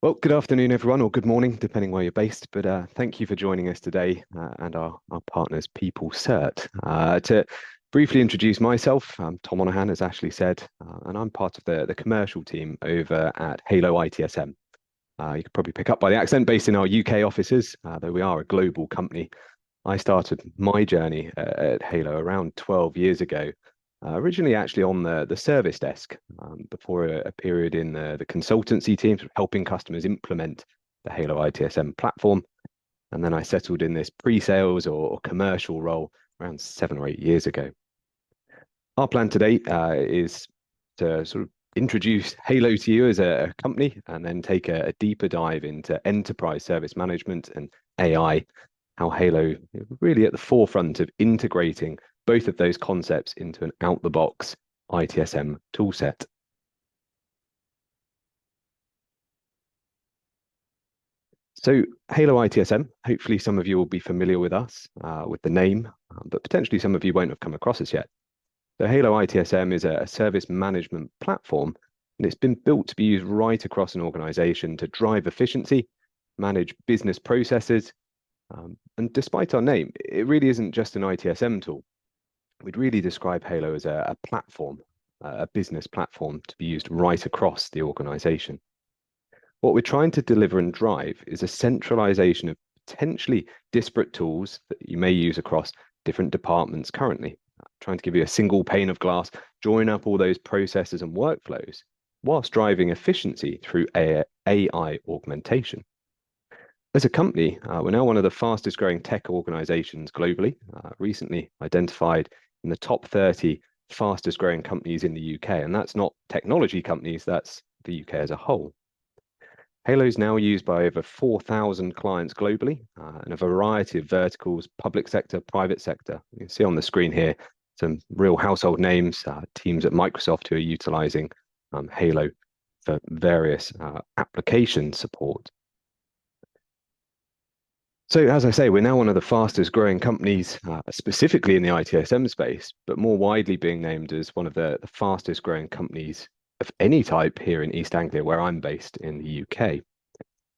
Well, good afternoon, everyone, or good morning, depending where you're based. But thank you for joining us today and our partners, People Cert. To briefly introduce myself, I'm Tom Monaghan, as Ashley said, and I'm part of the commercial team over at HaloITSM. You could probably pick up by the accent, based in our UK offices, though we are a global company. I started my journey at Halo around 12 years ago, originally actually on the service desk, before a period in the consultancy team, sort of helping customers implement the Halo ITSM platform. And then I settled in this pre-sales or commercial role around 7 or 8 years ago. Our plan today is to sort of introduce Halo to you as a company and then take a deeper dive into enterprise service management and AI, how Halo is really at the forefront of integrating both of those concepts into an out-the-box ITSM toolset. So Halo ITSM, hopefully some of you will be familiar with us, with the name, but potentially some of you won't have come across us yet. So Halo ITSM is a service management platform, and it's been built to be used right across an organization to drive efficiency, manage business processes. And despite our name, it really isn't just an ITSM tool. We'd really describe Halo as a platform, a business platform to be used right across the organization. What we're trying to deliver and drive is a centralization of potentially disparate tools that you may use across different departments currently, trying to give you a single pane of glass, join up all those processes and workflows, whilst driving efficiency through AI augmentation. As a company, we're now one of the fastest growing tech organizations globally, recently identified in the top 30 fastest growing companies in the UK. And that's not technology companies, that's the UK as a whole. Halo is now used by over 4,000 clients globally in a variety of verticals, public sector, private sector. You can see on the screen here some real household names, teams at Microsoft who are utilizing Halo for various application support. So as I say, we're now one of the fastest growing companies, specifically in the ITSM space, but more widely being named as one of the fastest growing companies of any type here in East Anglia, where I'm based in the UK.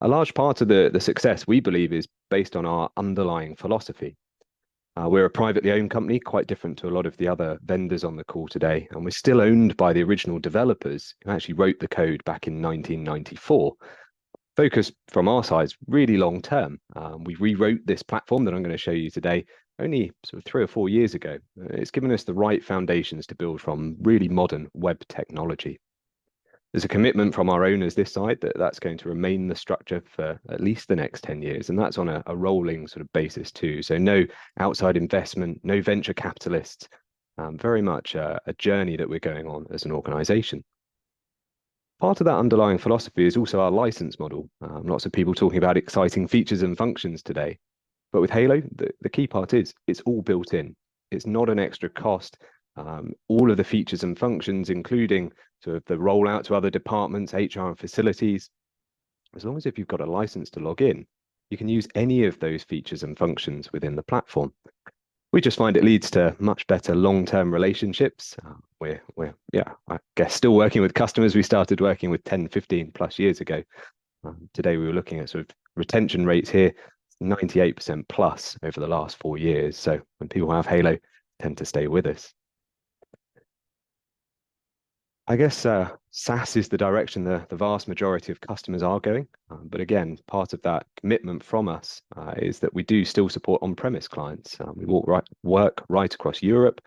A large part of the success, we believe, is based on our underlying philosophy. We're a privately owned company, quite different to a lot of the other vendors on the call today, and we're still owned by the original developers who actually wrote the code back in 1994. Focus from our side is really long term. We rewrote this platform that I'm going to show you today only sort of 3 or 4 years ago. It's given us the right foundations to build from really modern web technology. There's a commitment from our owners this side that that's going to remain the structure for at least the next 10 years. And that's on a rolling sort of basis too. So no outside investment, no venture capitalists, very much a journey that we're going on as an organization. Part of that underlying philosophy is also our license model. Lots of people talking about exciting features and functions today. But with Halo, the key part is it's all built in. It's not an extra cost. All of the features and functions, including sort of the rollout to other departments, HR and facilities, as long as if you've got a license to log in, you can use any of those features and functions within the platform. We just find it leads to much better long-term relationships. We're I guess still working with customers we started working with 10, 15 plus years ago. Today we were looking at sort of retention rates here, 98% plus over the last 4 years. So when people have Halo, tend to stay with us. I guess SaaS is the direction the vast majority of customers are going. But again, part of that commitment from us is that we do still support on-premise clients. We work right across Europe.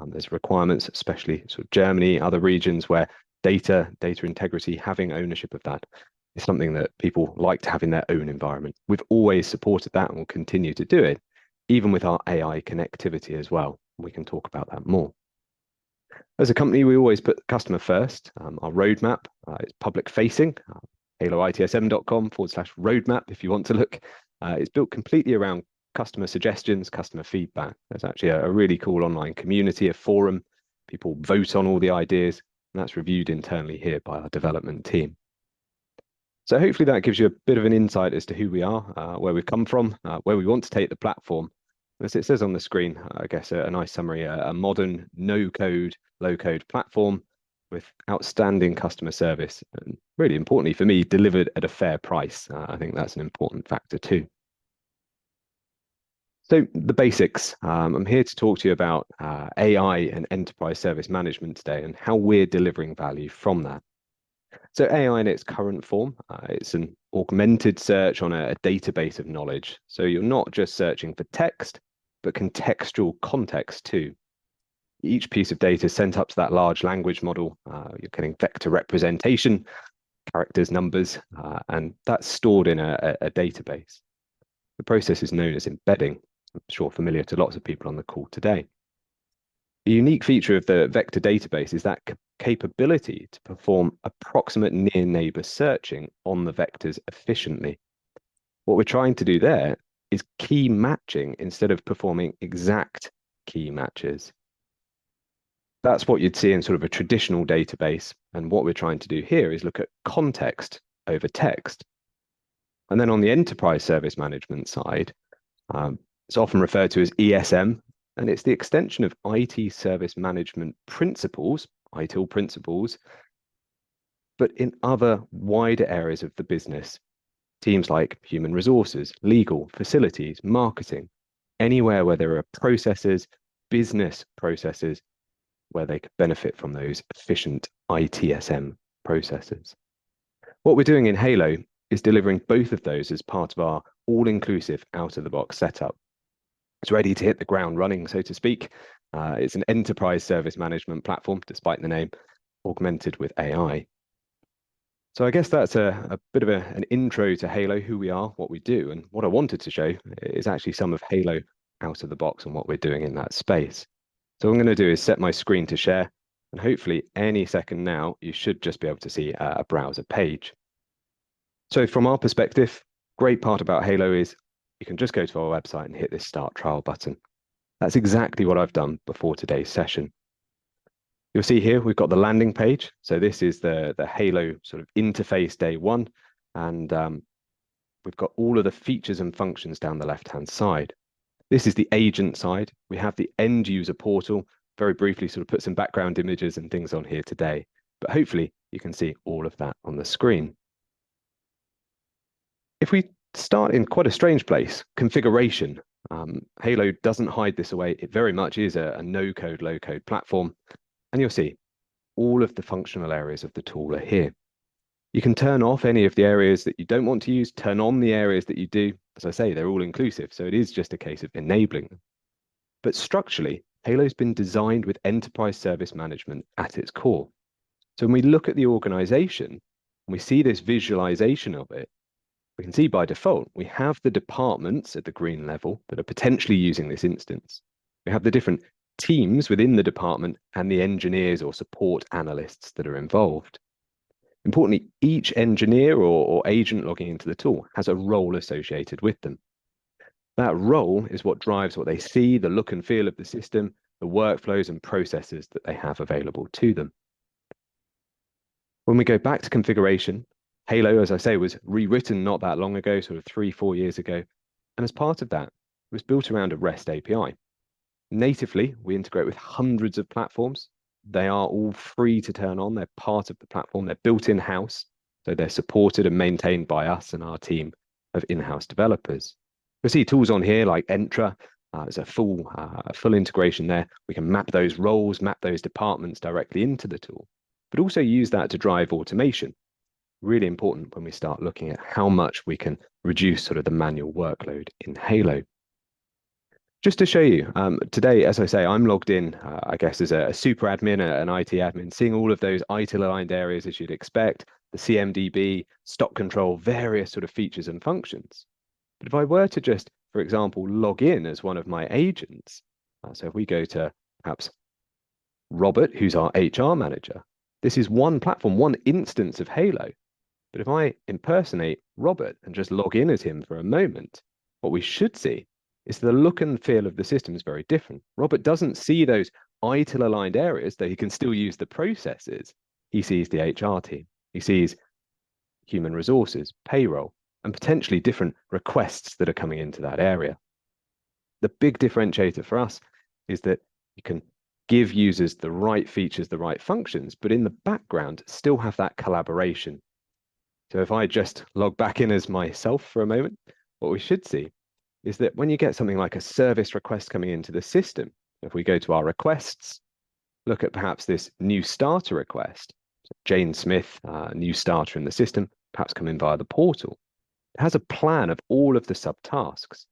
There's requirements, especially sort of Germany, other regions where data integrity, having ownership of that is something that people like to have in their own environment. We've always supported that and will continue to do it, even with our AI connectivity as well. We can talk about that more. As a company, we always put the customer first. Our roadmap is public facing, haloitsm.com/roadmap if you want to look. It's built completely around customer suggestions, customer feedback. There's actually a really cool online community, a forum. People vote on all the ideas, and that's reviewed internally here by our development team. So hopefully that gives you a bit of an insight as to who we are, where we've come from, where we want to take the platform. As it says on the screen, I guess a nice summary, a modern no-code, low-code platform with outstanding customer service, and really importantly for me, delivered at a fair price. I think that's an important factor too. So the basics. I'm here to talk to you about AI and enterprise service management today and how we're delivering value from that. So AI in its current form, it's an augmented search on a database of knowledge. So you're not just searching for text, but contextual context too. Each piece of data is sent up to that large language model. You're getting vector representation, characters, numbers, and that's stored in a database. The process is known as embedding. I'm sure familiar to lots of people on the call today. A unique feature of the vector database is that capability to perform approximate near neighbor searching on the vectors efficiently. What we're trying to do there is key matching instead of performing exact key matches. That's what you'd see in sort of a traditional database. And what we're trying to do here is look at context over text. And then on the enterprise service management side, it's often referred to as ESM, and it's the extension of IT service management principles, ITIL principles, but in other wider areas of the business. Teams like human resources, legal, facilities, marketing, anywhere where there are processes, business processes, where they could benefit from those efficient ITSM processes. What we're doing in Halo is delivering both of those as part of our all-inclusive out-of-the-box setup. It's ready to hit the ground running, so to speak. It's an enterprise service management platform, despite the name, augmented with AI. So I guess that's a bit of an intro to Halo, who we are, what we do, and what I wanted to show is actually some of Halo out of the box and what we're doing in that space. So what I'm going to do is set my screen to share, and hopefully any second now, you should just be able to see a browser page. So from our perspective, great part about Halo is you can just go to our website and hit this start trial button. That's exactly what I've done before today's session. You'll see here, we've got the landing page. So this is the Halo sort of interface day one. And we've got all of the features and functions down the left-hand side. This is the agent side. We have the end user portal. Very briefly sort of put some background images and things on here today, but hopefully you can see all of that on the screen. If we start in quite a strange place, configuration. Halo doesn't hide this away. It very much is a no-code, low-code platform. And you'll see all of the functional areas of the tool are here. You can turn off any of the areas that you don't want to use, turn on the areas that you do. As I say, they're all inclusive, so it is just a case of enabling them. But structurally, Halo's been designed with enterprise service management at its core. So when we look at the organization, and we see this visualization of it, we can see by default, we have the departments at the green level that are potentially using this instance. We have the different teams within the department and the engineers or support analysts that are involved. Importantly, each engineer or agent logging into the tool has a role associated with them. That role is what drives what they see, the look and feel of the system, the workflows and processes that they have available to them. When we go back to configuration, Halo, as I say, was rewritten not that long ago, sort of 3-4 years ago. And as part of that, it was built around a REST API. Natively, we integrate with hundreds of platforms. They are all free to turn on. They're part of the platform. They're built in-house. So they're supported and maintained by us and our team of in-house developers. You'll see tools on here like Entra. There's a full integration there. We can map those roles, map those departments directly into the tool, but also use that to drive automation. Really important when we start looking at how much we can reduce sort of the manual workload in Halo. Just to show you, today, as I say, I'm logged in, I guess, as a super admin, an IT admin, seeing all of those ITIL-aligned areas as you'd expect, the CMDB, stock control, various sort of features and functions. But if I were to just, for example, log in as one of my agents, so if we go to perhaps Robert, who's our HR manager, this is one platform, one instance of Halo. But if I impersonate Robert and just log in as him for a moment, what we should see is the look and feel of the system is very different. Robert doesn't see those ITIL-aligned areas, though he can still use the processes. He sees the HR team. He sees human resources, payroll, and potentially different requests that are coming into that area. The big differentiator for us is that you can give users the right features, the right functions, but in the background, still have that collaboration. So if I just log back in as myself for a moment, what we should see is that when you get something like a service request coming into the system, if we go to our requests, look at perhaps this new starter request, so Jane Smith, new starter in the system, perhaps come in via the portal. It has a plan of all of the subtasks.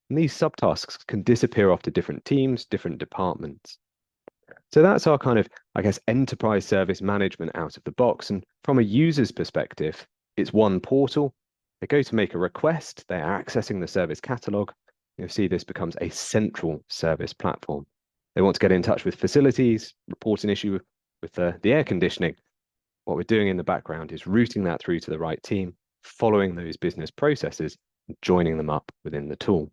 And these subtasks can disappear off to different teams, different departments. So that's our kind of, I guess, enterprise service management out of the box. And from a user's perspective, it's one portal. They go to make a request, they are accessing the service catalog. You'll see this becomes a central service platform. They want to get in touch with facilities, report an issue with the air conditioning. What we're doing in the background is routing that through to the right team, following those business processes, and joining them up within the tool.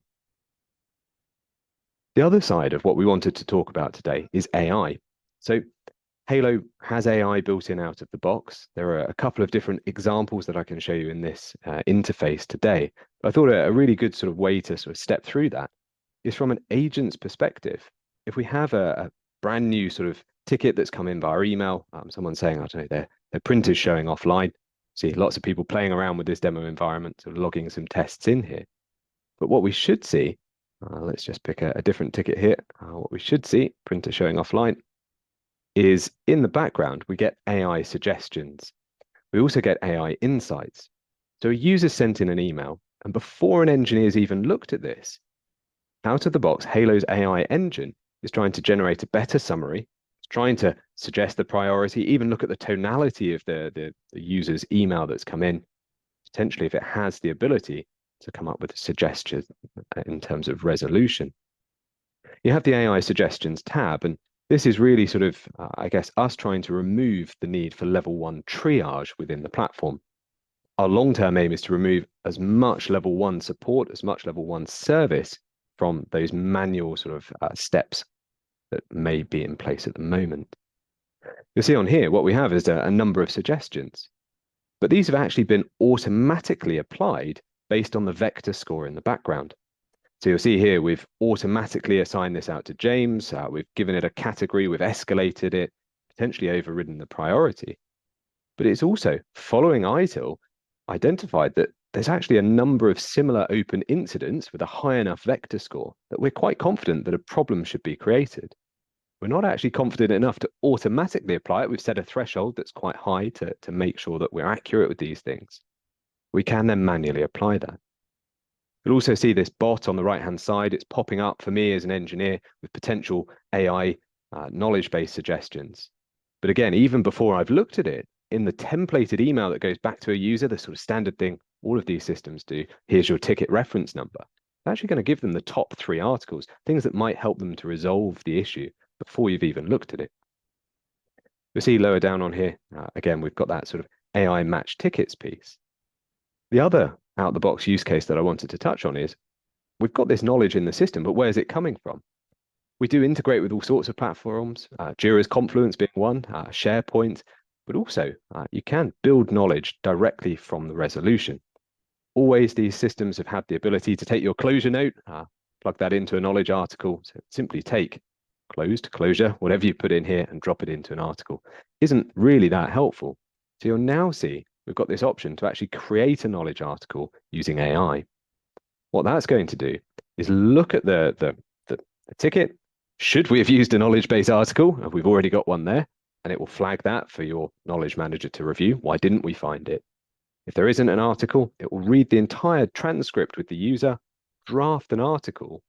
The other side of what we wanted to talk about today is AI. So Halo has AI built in out of the box. There are a couple of different examples that I can show you in this interface today. I thought a really good sort of way to sort of step through that is from an agent's perspective. If we have a brand new sort of ticket that's come in via email, someone saying, I don't know, their printer's showing offline. See lots of people playing around with this demo environment, sort of logging some tests in here. But what we should see, let's just pick a different ticket here. What we should see, printer showing offline, is in the background, we get AI suggestions. We also get AI insights. So a user sent in an email, and before an engineer's even looked at this, out of the box, Halo's AI engine is trying to generate a better summary, it's trying to suggest the priority, even look at the tonality of the user's email that's come in, potentially if it has the ability to come up with a suggestion in terms of resolution. You have the AI suggestions tab, and this is really sort of, I guess, us trying to remove the need for level 1 triage within the platform. Our long-term aim is to remove as much level 1 support, as much level 1 service from those manual sort of steps that may be in place at the moment. You'll see on here, what we have is a number of suggestions, but these have actually been automatically applied based on the vector score in the background. So you'll see here, we've automatically assigned this out to James. We've given it a category, we've escalated it, potentially overridden the priority. But it's also, following ITIL, identified that there's actually a number of similar open incidents with a high enough vector score that we're quite confident that a problem should be created. We're not actually confident enough to automatically apply it. We've set a threshold that's quite high to make sure that we're accurate with these things. We can then manually apply that. You'll also see this bot on the right-hand side. It's popping up for me as an engineer with potential AI knowledge-based suggestions. But again, even before I've looked at it, in the templated email that goes back to a user, the sort of standard thing all of these systems do, here's your ticket reference number. It's actually going to give them the top 3 articles, things that might help them to resolve the issue before you've even looked at it. You'll see lower down on here, again, we've got that sort of AI match tickets piece. The other out-the-box use case that I wanted to touch on is we've got this knowledge in the system, but where's it coming from? We do integrate with all sorts of platforms, Jira's Confluence being one, SharePoint, but also you can build knowledge directly from the resolution. Always these systems have had the ability to take your closure note, plug that into a knowledge article. So simply take closed, closure, whatever you put in here and drop it into an article. Isn't really that helpful. So you'll now see we've got this option to actually create a knowledge article using AI. What that's going to do is look at the ticket. Should we have used a knowledge-based article? We've already got one there, and it will flag that for your knowledge manager to review. Why didn't we find it? If there isn't an article, it will read the entire transcript with the user, draft an article,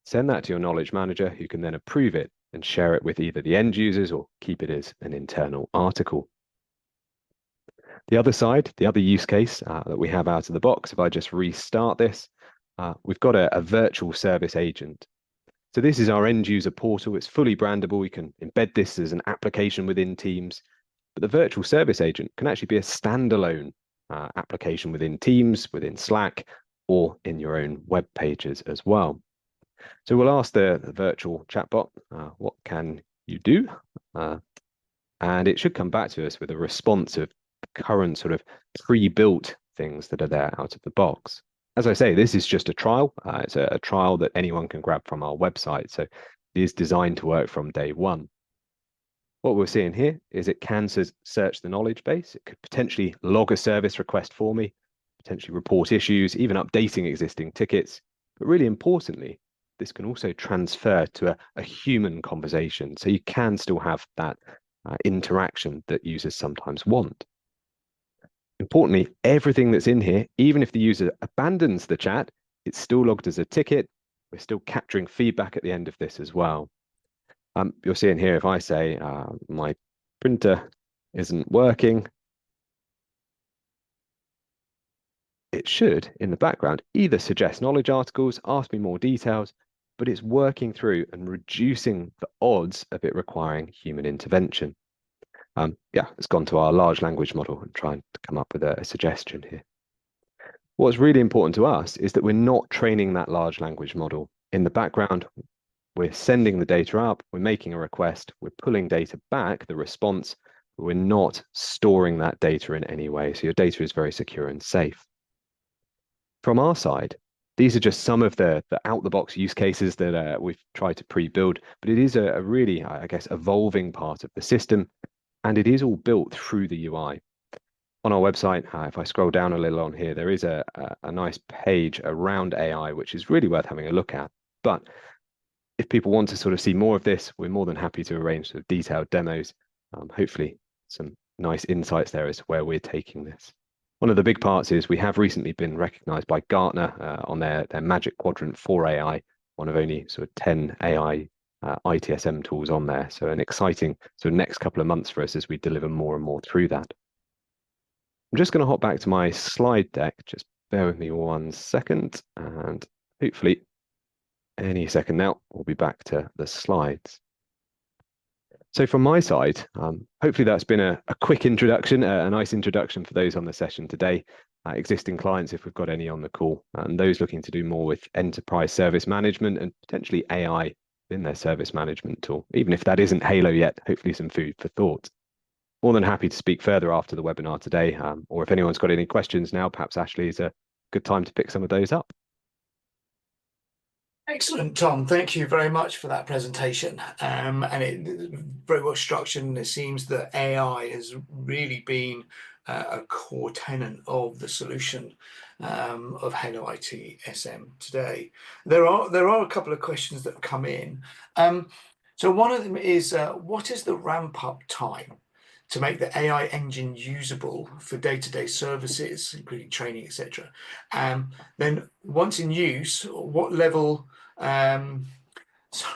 send that to your knowledge manager, who can then approve it and share it with either the end users or keep it as an internal article. The other side, the other use case that we have out of the box, if I just restart this, we've got a virtual service agent. So this is our end user portal. It's fully brandable. We can embed this as an application within Teams. But the virtual service agent can actually be a standalone application within Teams, within Slack, or in your own web pages as well. So we'll ask the virtual chatbot, what can you do? And it should come back to us with a response of current sort of pre-built things that are there out of the box. As I say, this is just a trial. It's a trial that anyone can grab from our website. So it is designed to work from day one. What we're seeing here is it can search the knowledge base. It could potentially log a service request for me, potentially report issues, even updating existing tickets. But really importantly, this can also transfer to a human conversation. So you can still have that interaction that users sometimes want. Importantly, everything that's in here, even if the user abandons the chat, it's still logged as a ticket. We're still capturing feedback at the end of this as well. You're seeing here, if I say my printer isn't working, it should, in the background, either suggest knowledge articles, ask me more details, but it's working through and reducing the odds of it requiring human intervention. Yeah, it's gone to our large language model and trying to come up with a suggestion here. What's really important to us is that we're not training that large language model. In the background, we're sending the data up, we're making a request, we're pulling data back, the response, but we're not storing that data in any way. So your data is very secure and safe. From our side, these are just some of the out-the-box use cases that we've tried to pre-build, but it is a really, I guess, evolving part of the system, and it is all built through the UI. On our website, if I scroll down a little on here, there is a nice page around AI, which is really worth having a look at. But if people want to sort of see more of this, we're more than happy to arrange sort of detailed demos. Hopefully some nice insights there as to where we're taking this. One of the big parts is we have recently been recognized by Gartner on their Magic Quadrant for AI, one of only sort of 10 AI ITSM tools on there. So an exciting sort of next couple of months for us as we deliver more and more through that. I'm just going to hop back to my slide deck. Just bear with me 1 second, and hopefully any second now, we'll be back to the slides. So from my side, hopefully that's been a quick introduction, a nice introduction for those on the session today, existing clients if we've got any on the call, and those looking to do more with enterprise service management and potentially AI in their service management tool. Even if that isn't Halo yet, hopefully some food for thought. More than happy to speak further after the webinar today, or if anyone's got any questions now, perhaps Ashley is a good time to pick some of those up. Excellent, Tom. Thank you very much for that presentation. And it very well structured, and it seems that AI has really been a core tenet of the solution of HaloITSM today. There are a couple of questions that have come in. So one of them is, what is the ramp-up time to make the AI engine usable for day-to-day services, including training, etc.? Then once in use, what level? So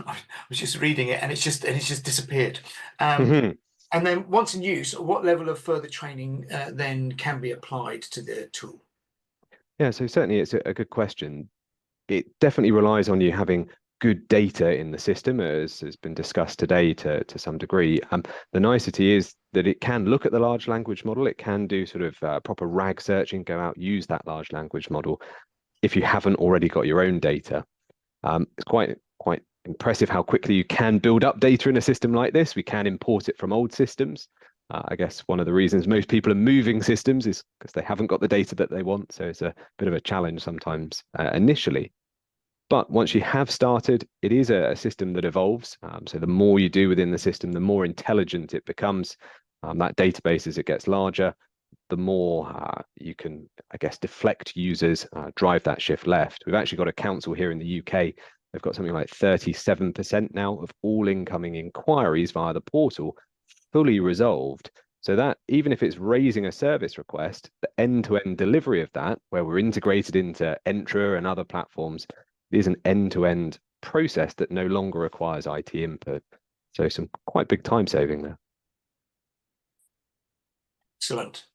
I was just reading it, and it's just disappeared. And then once in use, what level of further training then can be applied to the tool? Yeah, so certainly it's a good question. It definitely relies on you having good data in the system, as has been discussed today to some degree. The nicety is that it can look at the large language model. It can do sort of proper RAG searching, go out, use that large language model if you haven't already got your own data. It's quite impressive how quickly you can build up data in a system like this. We can import it from old systems. I guess one of the reasons most people are moving systems is because they haven't got the data that they want. So it's a bit of a challenge sometimes initially. But once you have started, it is a system that evolves. So the more you do within the system, the more intelligent it becomes. That database, as it gets larger, the more you can, I guess, deflect users, drive that shift left. We've actually got a council here in the UK. They've got something like 37% now of all incoming inquiries via the portal fully resolved. So that even if it's raising a service request, the end-to-end delivery of that, where we're integrated into Entra and other platforms, is an end-to-end process that no longer requires IT input. So some quite big time saving there. Excellent.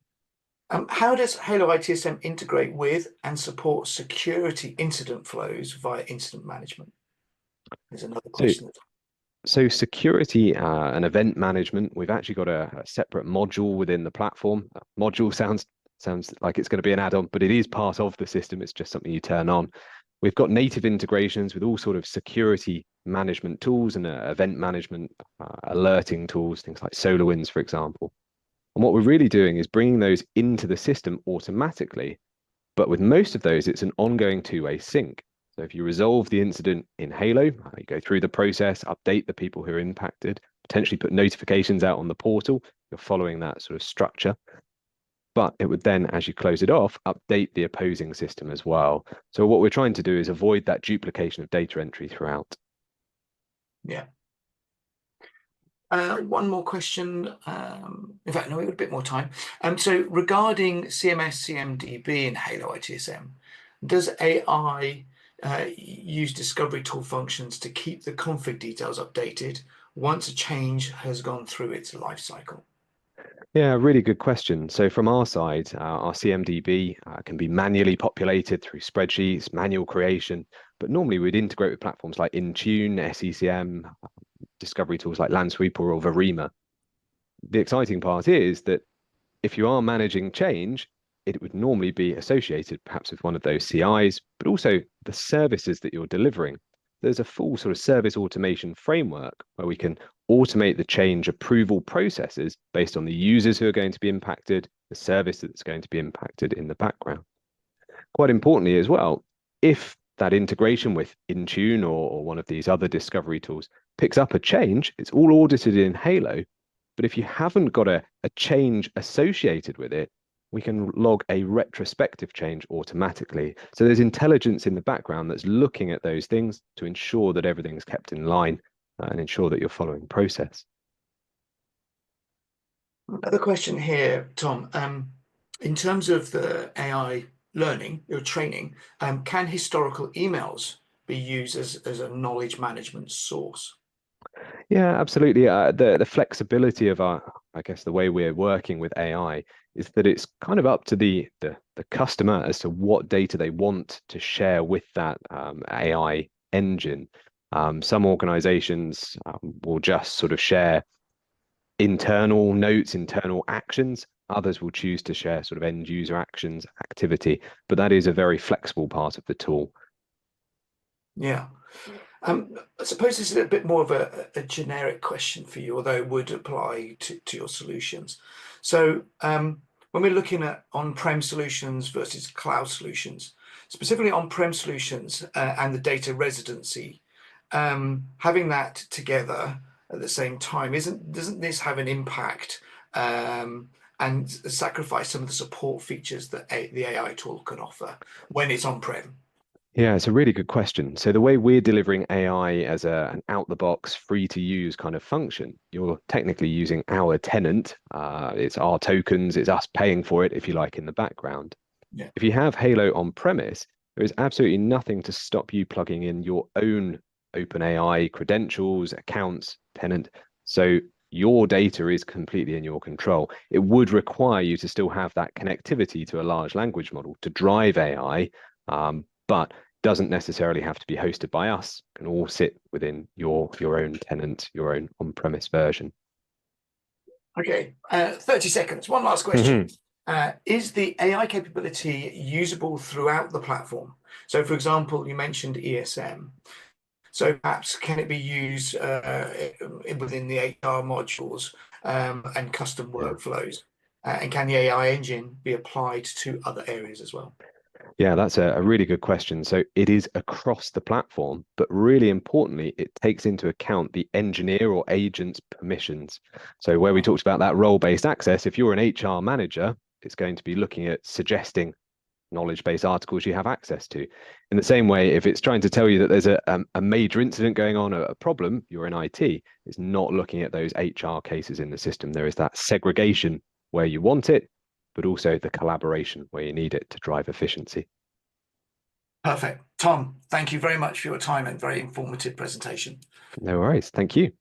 How does HaloITSM integrate with and support security incident flows via incident management? There's another question. So security and event management, we've actually got a separate module within the platform. Module sounds like it's going to be an add-on, but it is part of the system. It's just something you turn on. We've got native integrations with all sort of security management tools and event management alerting tools, things like SolarWinds, for example. And what we're really doing is bringing those into the system automatically. But with most of those, it's an ongoing two-way sync. So if you resolve the incident in Halo, you go through the process, update the people who are impacted. potentially put notifications out on the portal. You're following that sort of structure. But it would then, as you close it off, update the opposing system as well. So what we're trying to do is avoid that duplication of data entry throughout. Yeah. One more question. In fact, no, we have a bit more time. So regarding CMS, CMDB in HaloITSM, does AI use discovery tool functions to keep the config details updated once a change has gone through its life cycle? Yeah, really good question. So from our side, our CMDB can be manually populated through spreadsheets, manual creation, but normally we'd integrate with platforms like Intune, SECM, discovery tools like Landsweeper or Verima. The exciting part is that if you are managing change, it would normally be associated perhaps with one of those CIs, but also the services that you're delivering. There's a full sort of service automation framework where we can automate the change approval processes based on the users who are going to be impacted, the service that's going to be impacted in the background. Quite importantly as well, if that integration with Intune or one of these other discovery tools picks up a change, it's all audited in Halo. But if you haven't got a change associated with it, we can log a retrospective change automatically. So there's intelligence in the background that's looking at those things to ensure that everything's kept in line and ensure that you're following process. Another question here, Tom. In terms of the AI learning or training, can historical emails be used as a knowledge management source? Yeah, absolutely. The flexibility of I guess the way we're working with AI is that it's kind of up to the customer as to what data they want to share with that AI engine. Some organizations will just sort of share internal notes, internal actions. Others will choose to share sort of end user actions, activity, but that is a very flexible part of the tool. Yeah. I suppose this is a bit more of a generic question for you, although it would apply to your solutions. So when we're looking at on-prem solutions versus cloud solutions, specifically on-prem solutions and the data residency, having that together at the same time, doesn't this have an impact and sacrifice some of the support features that the AI tool can offer when it's on-prem? Yeah, it's a really good question. So the way we're delivering AI as an out-the-box, free-to-use kind of function, you're technically using our tenant. It's our tokens. It's us paying for it, if you like, in the background. Yeah. If you have Halo on-premise, there is absolutely nothing to stop you plugging in your own OpenAI credentials, accounts, tenant. So your data is completely in your control. It would require you to still have that connectivity to a large language model to drive AI, but doesn't necessarily have to be hosted by us. It can all sit within your own tenant, your own on-premise version. Okay, 30 seconds. One last question. Is the AI capability usable throughout the platform? So, for example, you mentioned ESM. So perhaps can it be used within the HR modules and custom workflows? And can the AI engine be applied to other areas as well? Yeah, that's a really good question. So it is across the platform, but really importantly, it takes into account the engineer or agent's permissions. So where we talked about that role-based access, if you're an HR manager, it's going to be looking at suggesting knowledge-based articles you have access to. In the same way, if it's trying to tell you that there's a major incident going on, a problem, you're in IT, it's not looking at those HR cases in the system. There is that segregation where you want it, but also the collaboration where you need it to drive efficiency. Perfect. Tom, thank you very much for your time and very informative presentation. No worries. Thank you.